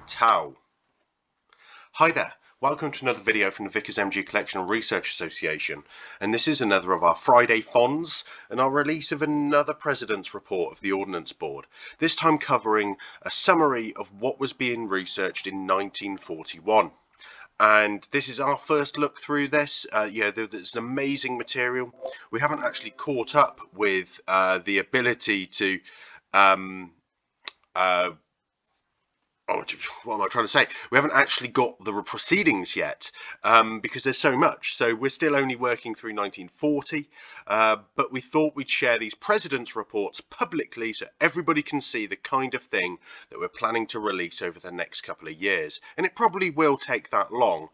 Tau. Hi there, welcome to another video from the Vickers MG Collection and Research Association, and this is another of our Friday Fonds and our release of another President's Report of the Ordnance Board, this time covering a summary of what was being researched in 1941. And this is our first look through this. There's amazing material. We haven't actually caught up with the ability to what am I trying to say? We haven't actually got the proceedings yet because there's so much. So we're still only working through 1940, but we thought we'd share these President's reports publicly so everybody can see the kind of thing that we're planning to release over the next couple of years. And it probably will take that long.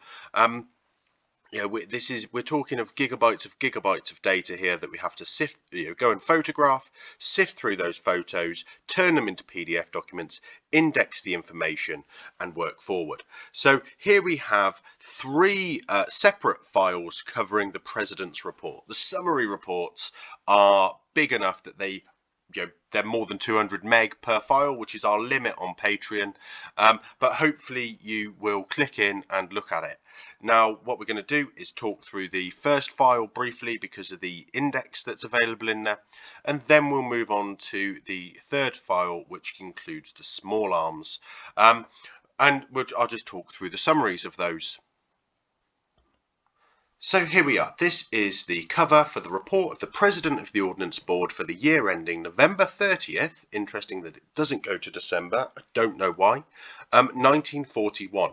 We're talking of gigabytes of data here that we have to sift, go and photograph, sift through those photos, turn them into PDF documents, index the information, and work forward. So here we have three separate files covering the President's Report. The summary reports are big enough that they're more than 200 meg per file, which is our limit on Patreon, but hopefully you will click in and look at it. Now what we're going to do is talk through the first file briefly because of the index that's available in there, and then we'll move on to the third file, which includes the small arms, and I'll just talk through the summaries of those. So here we are. This is the cover for the report of the President of the Ordnance Board for the year ending November 30th. Interesting that it doesn't go to December. I don't know why. 1941.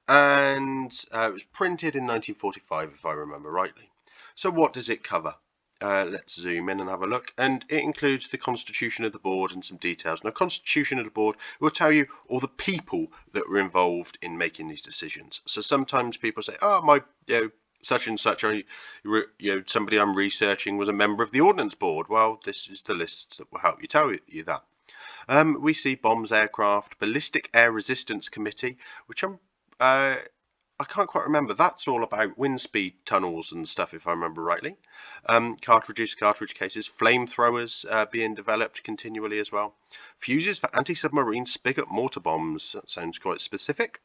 And it was printed in 1945, if I remember rightly. So what does it cover? Let's zoom in and have a look. And it includes the Constitution of the Board and some details. Now, Constitution of the Board will tell you all the people that were involved in making these decisions. So sometimes people say, oh, such and such, somebody I'm researching was a member of the Ordnance Board. Well, this is the list that will help you tell you that. We see bombs, aircraft, ballistic air resistance committee, which I can't quite remember. That's all about wind speed tunnels and stuff, if I remember rightly. Cartridge cases, flamethrowers being developed continually as well. Fuses for anti-submarine spigot mortar bombs. That sounds quite specific.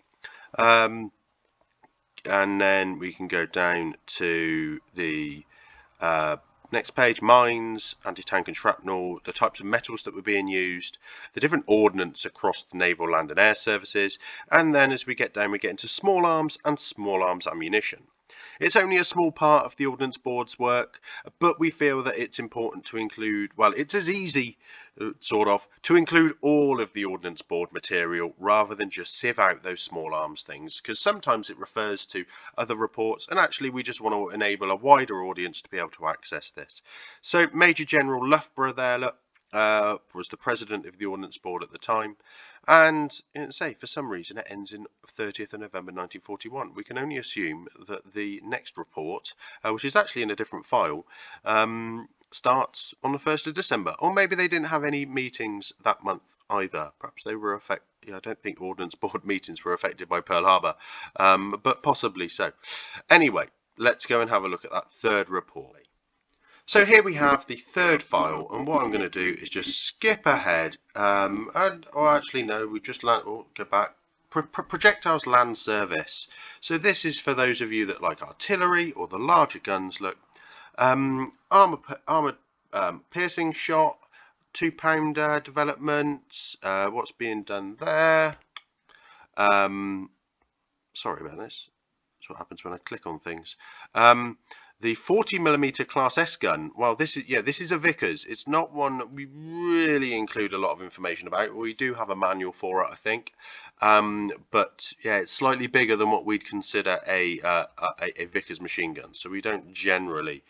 And then we can go down to the next page, mines, anti-tank and shrapnel, the types of metals that were being used, the different ordnance across the naval, land and air services, and then as we get down we get into small arms and small arms ammunition. It's only a small part of the Ordnance Board's work, but we feel that it's important to include, well, it's as easy, sort of, to include all of the Ordnance Board material rather than just sieve out those small arms things, because sometimes it refers to other reports, and actually we just want to enable a wider audience to be able to access this. So Major General Loughborough there, was the President of the Ordnance Board at the time, and for some reason it ends in 30th of November 1941. We can only assume that the next report, which is actually in a different file, starts on the 1st of December, or maybe they didn't have any meetings that month either. Perhaps they were affected. I don't think Ordnance Board meetings were affected by Pearl Harbor, but possibly so. Anyway, let's go and have a look at that third report. So here we have the third file, and what I'm going to do is just skip ahead, we just go back. Projectiles land service. So this is for those of you that like artillery or the larger guns. Look, armored piercing shot, 2-pounder development. What's being done there? Sorry about this. That's what happens when I click on things. The 40mm Class S gun, well, this is a Vickers. It's not one that we really include a lot of information about. We do have a manual for it, I think. But yeah, it's slightly bigger than what we'd consider a Vickers machine gun. So we don't generally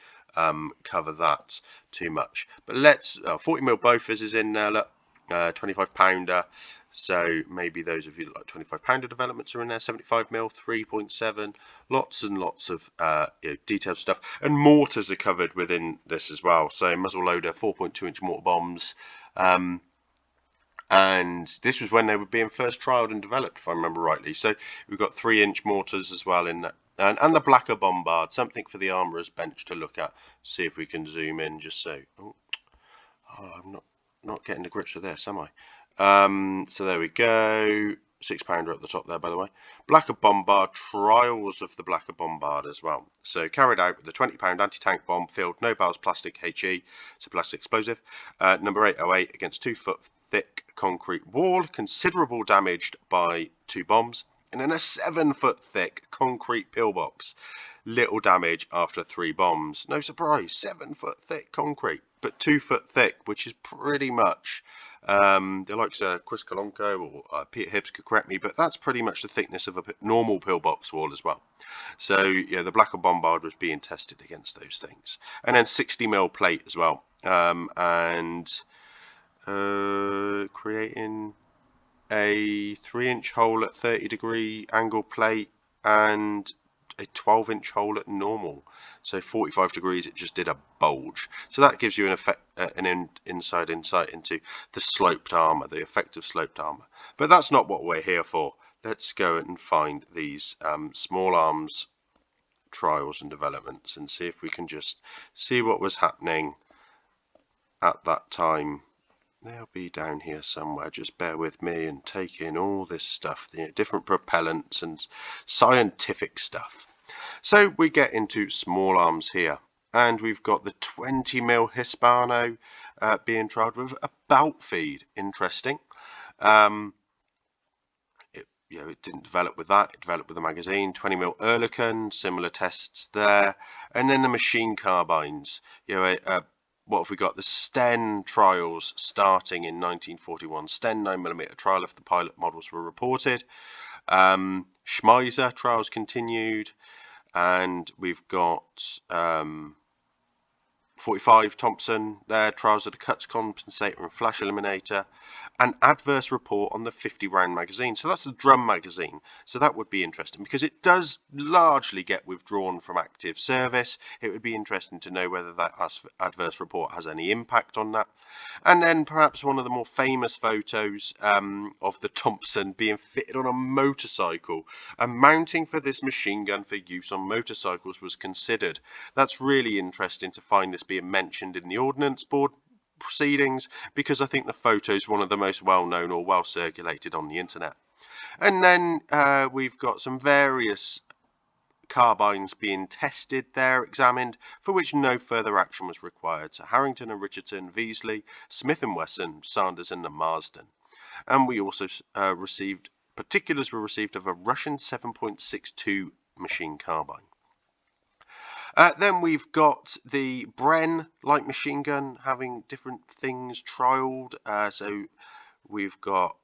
cover that too much. But let's, 40mm Bofors is in there, look, 25-pounder. So maybe those of you that like 25-pounder developments are in there, 75mm, 3.7, lots and lots of detailed stuff. And mortars are covered within this as well. So muzzleloader, 4.2-inch mortar bombs. And this was when they were being first trialled and developed, if I remember rightly. So we've got 3-inch mortars as well in that. And the blacker bombard, something for the armourer's bench to look at. See if we can zoom in just so. I'm not getting to grips with this, am I? So there we go. 6-pounder at the top there, by the way. Blacker Bombard, trials of the Blacker Bombard as well. So carried out with the 20-pound anti-tank bomb filled no barrels plastic HE, so plastic explosive. Number 808 against 2-foot thick concrete wall, considerable damaged by 2 bombs. And then a 7-foot thick concrete pillbox, little damage after 3 bombs. No surprise, 7-foot thick concrete, but 2-foot thick, which is pretty much the likes of Chris Kolonko or Peter Hibbs could correct me, but that's pretty much the thickness of a normal pillbox wall as well. So yeah, the Blacker Bombard was being tested against those things. And then 60mm plate as well, and creating a 3-inch hole at 30-degree angle plate and a 12-inch hole at normal. So 45 degrees, it just did a bulge. So that gives you an effect, inside insight into the sloped armor, the effect of sloped armor. But that's not what we're here for. Let's go and find these small arms trials and developments and see if we can just see what was happening at that time. They'll be down here somewhere. Just bear with me and take in all this stuff, the different propellants and scientific stuff. So we get into small arms here, and we've got the 20mm Hispano being trialled with a belt feed. Interesting. It didn't develop with that. It developed with the magazine. 20mm Oerlikon, similar tests there, and then the machine carbines. What have we got? The Sten trials starting in 1941. Sten 9mm trial of the pilot models were reported. Schmeiser trials continued, and we've got 45 Thompson there, trials of the cuts compensator and flash eliminator, an adverse report on the 50-round magazine. So that's the drum magazine. So that would be interesting because it does largely get withdrawn from active service. It would be interesting to know whether that adverse report has any impact on that. And then perhaps one of the more famous photos of the Thompson being fitted on a motorcycle. And mounting for this machine gun for use on motorcycles was considered. That's really interesting to find this being mentioned in the Ordnance Board proceedings, because I think the photo is one of the most well-known or well-circulated on the internet. And then we've got some various carbines being tested there, examined, for which no further action was required. So Harrington and Richardson, Veasley, Smith and Wesson, Sanders and the Marsden. And we also particulars were received of a Russian 7.62 machine carbine. Then we've got the Bren light machine gun having different things trialled. So we've got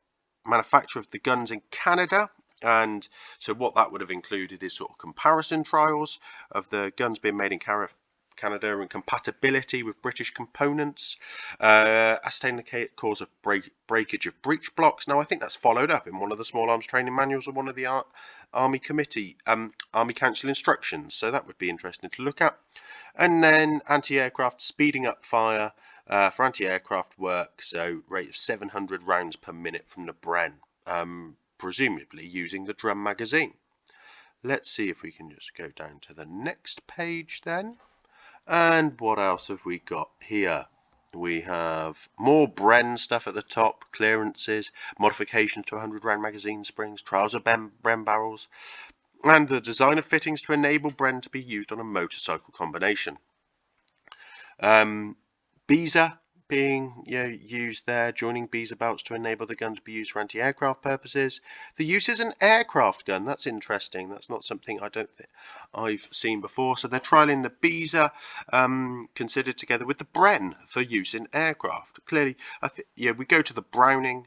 manufacture of the guns in Canada, and so what that would have included is sort of comparison trials of the guns being made in Canada and compatibility with British components, ascertain the cause of breakage of breech blocks. Now I think that's followed up in one of the small arms training manuals or one of the Army Committee, Army Council instructions, so that would be interesting to look at. And then anti-aircraft speeding up fire for anti-aircraft work, so rate of 700 rounds per minute from the Bren, presumably using the drum magazine. Let's see if we can just go down to the next page then. And what else have we got here? We have more Bren stuff at the top, clearances, modifications to 100-round magazine springs, trials of Bren barrels, and the design of fittings to enable Bren to be used on a motorcycle combination. Beezer being used there, joining Beezer belts to enable the gun to be used for anti-aircraft purposes. The use is an aircraft gun. That's interesting. That's not something I don't think I've seen before. So they're trialing the Beezer, considered together with the Bren for use in aircraft. Clearly, we go to the Browning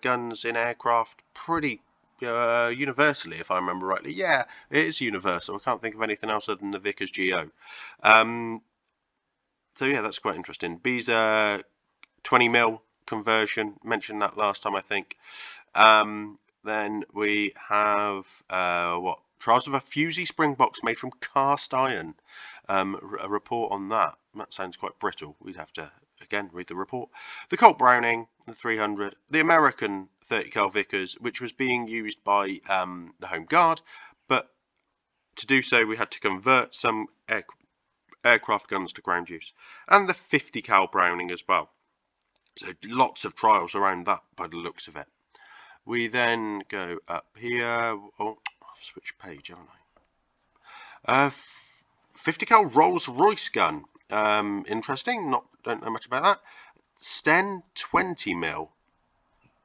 guns in aircraft pretty universally, if I remember rightly. Yeah, it is universal. I can't think of anything else other than the Vickers GO. So yeah, that's quite interesting. Beezer 20mm conversion, mentioned that last time I think. Then we have trials of a fusee spring box made from cast iron. A report on that. That sounds quite brittle. We'd have to again read the report. The Colt Browning, the 300, the American 30 cal Vickers, which was being used by the Home Guard, but to do so we had to convert some aircraft guns to ground use, and the 50 cal Browning as well. So lots of trials around that by the looks of it. We then go up here. Oh, I've switched page, haven't I? 50 cal Rolls Royce gun. Interesting. Don't know much about that. Sten 20 mil.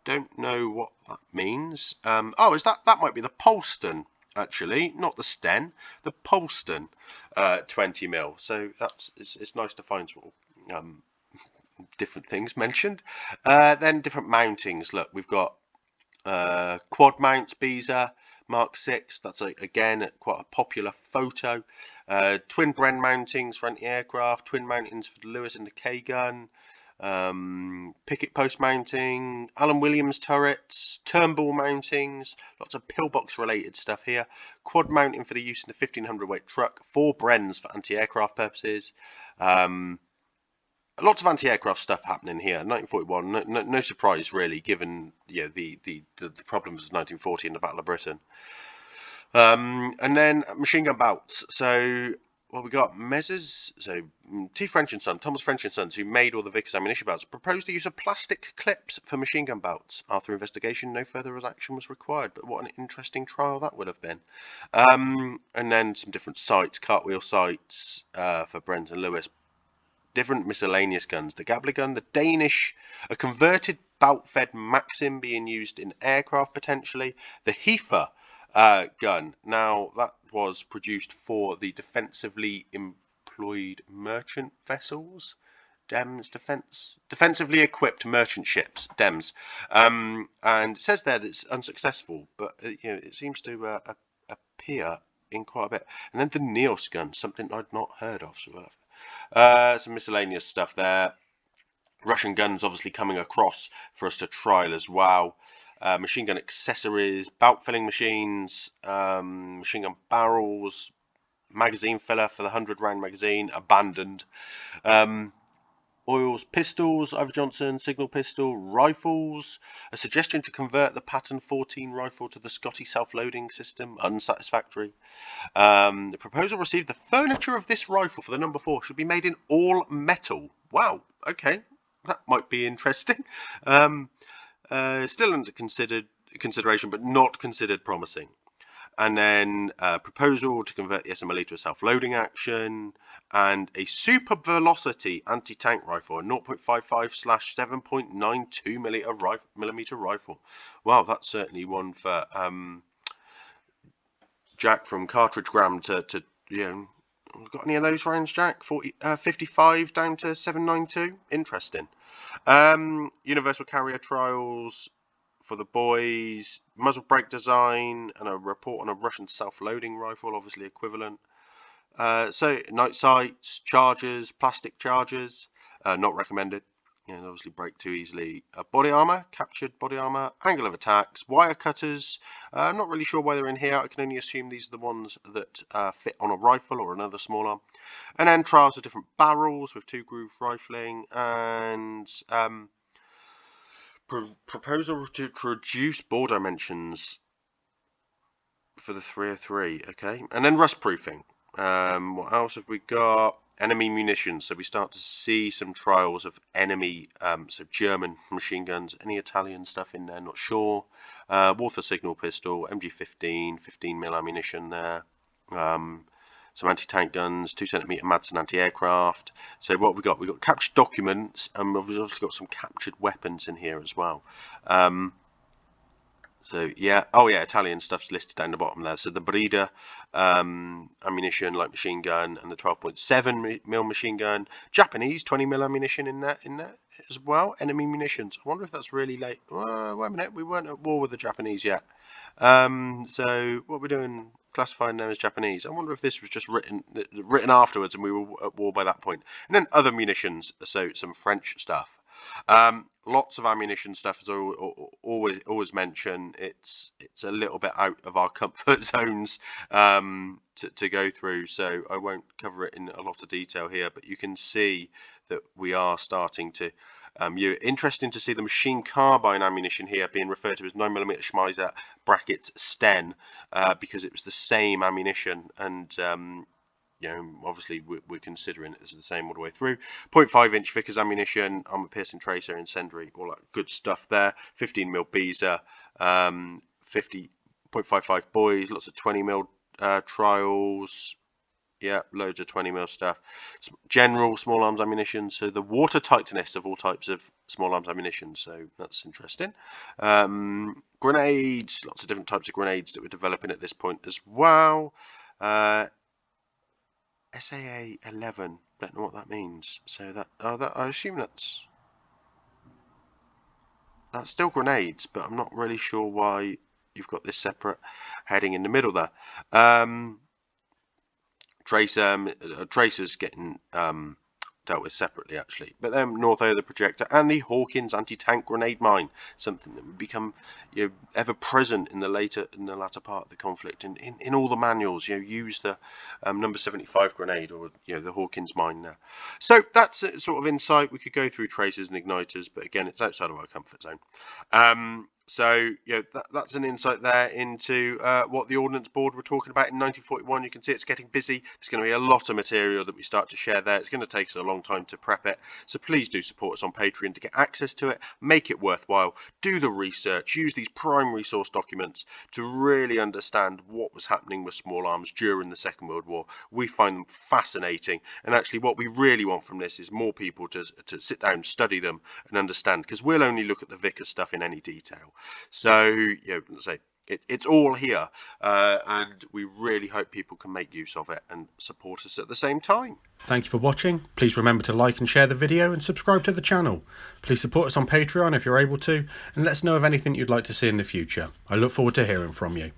Don't know what that means. Oh, is that might be the Polston actually, not the Sten, the Polston 20 mil. So it's nice to find sort of different things mentioned. Then different mountings. Look, we've got quad mounts, Beezer Mark 6. That's again quite a popular photo. Twin Bren mountings for anti-aircraft, twin mountings for the Lewis and the K gun. Picket post mounting, Alan Williams turrets, turnbull mountings, lots of pillbox related stuff here. Quad mounting for the use in the 1500 weight truck, 4 Brens for anti-aircraft purposes. Lots of anti-aircraft stuff happening here. 1941, no surprise really, given the problems of 1940 and the Battle of Britain. And then machine gun bouts. So we got Messrs. So T. French and Son, Thomas French and Sons, who made all the Vickers ammunition belts, proposed the use of plastic clips for machine gun belts. After investigation, no further action was required. But what an interesting trial that would have been. And then some different sights, cartwheel sights for Brent and Lewis. Different miscellaneous guns. The Gabler gun, the Danish, a converted bout-fed Maxim being used in aircraft potentially. The Heifer gun. Now that was produced for the defensively employed merchant vessels, DEMS, defensively equipped merchant ships, DEMS, and it says there that it's unsuccessful, but it seems to appear in quite a bit. And then the Neos gun, something I'd not heard of. So some miscellaneous stuff there. Russian guns obviously coming across for us to trial as well. Machine gun accessories, bout filling machines, machine gun barrels, magazine filler for the 100 round magazine, abandoned. Oils, pistols, Ivor Johnson, signal pistol, rifles. A suggestion to convert the Patton 14 rifle to the Scotty self-loading system, unsatisfactory. The proposal received the furniture of this rifle for the number 4 should be made in all metal. Wow, okay, that might be interesting. Still under consideration, but not considered promising. And then proposal to convert the SMLE to a self-loading action, and a super velocity anti-tank rifle, a 0.55/7.92 millimeter rifle. Wow, that's certainly one for Jack from Cartridge Gram to got any of those rounds, Jack? 55 down to 792. Interesting. Universal carrier trials for the boys, muzzle brake design, and a report on a Russian self-loading rifle, obviously equivalent. So night sights, chargers, plastic chargers, not recommended. Obviously break too easily. Body armor, captured body armor, angle of attacks, wire cutters. I'm not really sure why they're in here. I can only assume these are the ones that fit on a rifle or another small arm. And then trials of different barrels with 2-groove rifling, and proposal to reduce bore dimensions for the 303. Okay, and then rust proofing. What else have we got? Enemy munitions. So we start to see some trials of enemy, so German machine guns. Any Italian stuff in there? Not sure. Walther signal pistol, MG15, 15mm ammunition there. Some anti-tank guns, 2cm Madsen anti-aircraft. So what we got? We got captured documents, and we've also got some captured weapons in here as well. So yeah, oh yeah, Italian stuff's listed down the bottom there. So the Breda ammunition, light machine gun, and the 12.7mm machine gun. Japanese 20mm ammunition in there as well. Enemy munitions. I wonder if that's really late. Wait a minute, we weren't at war with the Japanese yet. So what we're doing, classifying them as Japanese. I wonder if this was just written afterwards and we were at war by that point. And then other munitions, so some French stuff. Lots of ammunition stuff, as I always mention. It's a little bit out of our comfort zones to go through, so I won't cover it in a lot of detail here, but you can see that we are starting to interesting to see the machine carbine ammunition here being referred to as 9mm Schmeiser brackets Sten, because it was the same ammunition, and obviously we're considering it as the same all the way through. 0.5-inch Vickers ammunition, armor piercing tracer, incendiary, all that good stuff there. 15mm Beezer, 50.55 boys, lots of 20mm trials. Yeah, loads of 20mm stuff. General small arms ammunition, so the watertightness of all types of small arms ammunition, so that's interesting. Grenades, lots of different types of grenades that we're developing at this point as well. SAA 11, don't know what that means. So that I assume that's still grenades, but I'm not really sure why you've got this separate heading in the middle there. Tracers getting dealt with separately actually, but then Northo the projector and the Hawkins anti-tank grenade mine, something that would become ever present in the latter part of the conflict. In all the manuals, use the number 75 grenade or the Hawkins mine now. So that's a sort of insight. We could go through tracers and igniters, but again, it's outside of our comfort zone. So that's an insight there into what the Ordnance Board were talking about in 1941. You can see it's getting busy. There's going to be a lot of material that we start to share there. It's going to take us a long time to prep it. So please do support us on Patreon to get access to it. Make it worthwhile. Do the research. Use these primary source documents to really understand what was happening with small arms during the Second World War. We find them fascinating. And actually what we really want from this is more people to sit down, study them and understand, because we'll only look at the Vickers stuff in any detail. So let's say it's all here, and we really hope people can make use of it and support us at the same time. Thank you for watching. Please remember to like and share the video and subscribe to the channel. Please support us on Patreon if you're able to, and let us know of anything you'd like to see in the future. I look forward to hearing from you.